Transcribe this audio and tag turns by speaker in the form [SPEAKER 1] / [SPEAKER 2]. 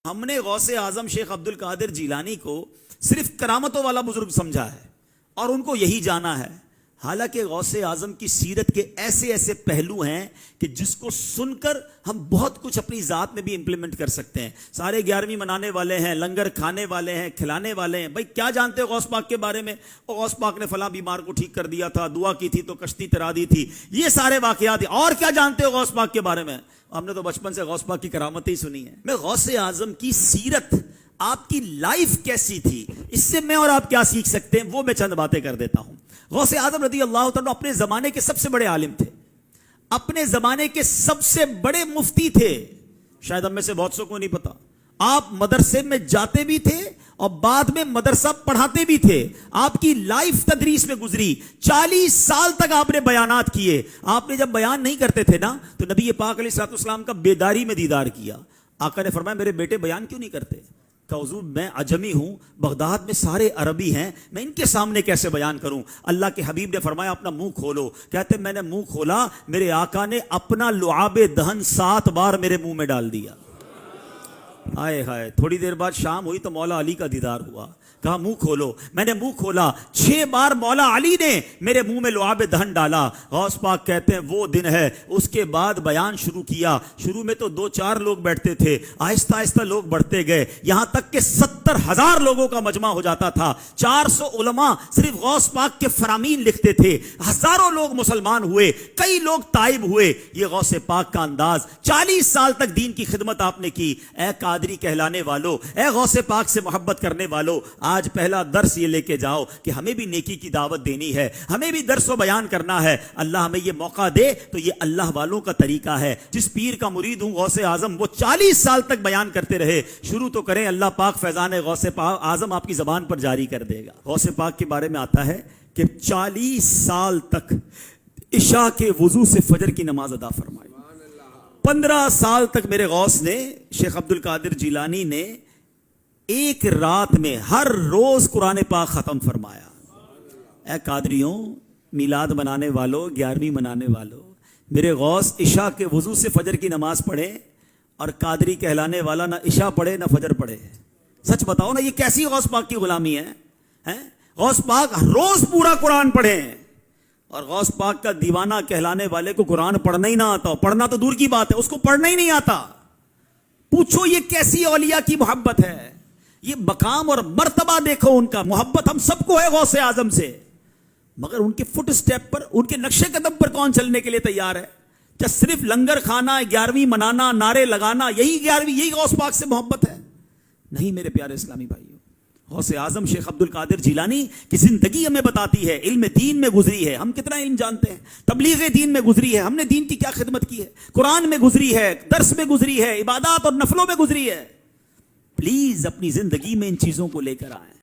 [SPEAKER 1] ہم نے غوث اعظم شیخ عبد القادر جیلانی کو صرف کرامتوں والا بزرگ سمجھا ہے اور ان کو یہی جانا ہے، حالانکہ غوث اعظم کی سیرت کے ایسے ایسے پہلو ہیں کہ جس کو سن کر ہم بہت کچھ اپنی ذات میں بھی امپلیمنٹ کر سکتے ہیں۔ سارے 11ویں منانے والے ہیں، لنگر کھانے والے ہیں، کھلانے والے ہیں، بھائی کیا جانتے ہو غوث پاک کے بارے میں؟ غوث پاک نے فلاں بیمار کو ٹھیک کر دیا تھا، دعا کی تھی تو کشتی ترا دی تھی، یہ سارے واقعات۔ اور کیا جانتے ہو غوث پاک کے بارے میں؟ ہم نے تو بچپن سے غوث پاک کی کرامتیں ہی سنی ہیں۔ میں غوث اعظم کی سیرت، آپ کی لائف کیسی تھی، اس سے میں اور آپ کیا سیکھ سکتے ہیں، وہ میں چند باتیں کر دیتا ہوں۔ غوث اعظم رضی اللہ تعالیٰ اپنے زمانے کے سب سے بڑے عالم تھے، اپنے زمانے کے سب سے بڑے مفتی تھے۔ شاید ہم میں سے بہت سو کو نہیں پتا، آپ مدرسے میں جاتے بھی تھے اور بعد میں مدرسہ پڑھاتے بھی تھے۔ آپ کی لائف تدریس میں گزری، 40 سال تک آپ نے بیانات کیے۔ آپ نے جب بیان نہیں کرتے تھے نا تو نبی پاک علیہ الصلوۃ والسلام کا بیداری میں دیدار کیا۔ آقا نے فرمایا میرے بیٹے بیان کیوں نہیں کرتے؟ کہ حضور میں عجمی ہوں، بغداد میں سارے عربی ہیں، میں ان کے سامنے کیسے بیان کروں؟ اللہ کے حبیب نے فرمایا اپنا منہ کھولو۔ کہتے میں نے منہ کھولا، میرے آقا نے اپنا لعاب دہن 7 بار میرے منہ میں ڈال دیا۔ آئے ہائے، تھوڑی دیر بعد شام ہوئی تو مولا علی کا دیدار ہوا۔ کہا منہ کھولو، میں نے منہ کھولا، 6 بار مولا علی نے میرے منہ میں لعاب دہن ڈالا۔ غوث پاک کہتے ہیں وہ دن ہے، اس کے بعد بیان شروع کیا۔ شروع میں تو 2-4 لوگ بیٹھتے تھے، آہستہ آہستہ لوگ بڑھتے گئے، یہاں تک کہ 70,000 لوگوں کا مجمع ہو جاتا تھا۔ 400 علماء صرف غوث پاک کے فرامین لکھتے تھے، ہزاروں لوگ مسلمان ہوئے، کئی لوگ تائب ہوئے۔ یہ غوث پاک کا انداز، 40 سال تک دین کی خدمت آپ نے کی۔ اے قادری کہلانے والو، اے غوث پاک سے محبت کرنے والو، آج پہلا درس یہ لے کے جاؤ کہ ہمیں بھی نیکی کی دعوت دینی ہے، ہمیں بھی درس و بیان کرنا ہے۔ اللہ ہمیں یہ موقع دے تو یہ اللہ والوں کا طریقہ ہے۔ جس پیر کا مرید ہوں غوث اعظم، وہ 40 سال تک بیان کرتے رہے۔ شروع تو کریں، اللہ پاک فیضان غوث اعظم آپ کی زبان پر جاری کر دے گا۔ غوث پاک کے بارے میں آتا ہے کہ 40 سال تک عشاء کے وضو سے فجر کی نماز ادا فرمائی۔ 15 سال تک میرے غوث نے، شیخ عبد القادر جیلانی نے، ایک رات میں ہر روز قرآن پاک ختم فرمایا۔ اے قادریوں، میلاد منانے والوں، 11ویں منانے والوں، میرے غوث عشاء کے وضو سے فجر کی نماز پڑھے، اور قادری کہلانے والا نہ عشاء پڑھے نہ فجر پڑھے۔ سچ بتاؤ نا، یہ کیسی غوث پاک کی غلامی ہے؟ غوث پاک روز پورا قرآن پڑھے، اور غوث پاک کا دیوانہ کہلانے والے کو قرآن پڑھنا ہی نہ آتا، پڑھنا تو دور کی بات ہے، اس کو پڑھنا ہی نہیں آتا۔ پوچھو یہ کیسی اولیاء کی محبت ہے، یہ مقام اور مرتبہ دیکھو ان کا۔ محبت ہم سب کو ہے غوث اعظم سے، مگر ان کے فٹ سٹیپ پر، ان کے نقش قدم پر کون چلنے کے لیے تیار ہے؟ کیا صرف لنگر کھانا، 11ویں منانا، نعرے لگانا، یہی غوث پاک سے محبت ہے؟ نہیں میرے پیارے اسلامی بھائیوں، غوث اعظم شیخ عبد القادر جیلانی کی زندگی ہمیں بتاتی ہے، علم دین میں گزری ہے۔ ہم کتنا علم جانتے ہیں؟ تبلیغ دین میں گزری ہے، ہم نے دین کی کیا خدمت کی ہے؟ قرآن میں گزری ہے، درس میں گزری ہے، عبادات اور نفلوں میں گزری ہے۔ پلیز اپنی زندگی میں ان چیزوں کو لے کر آئیں۔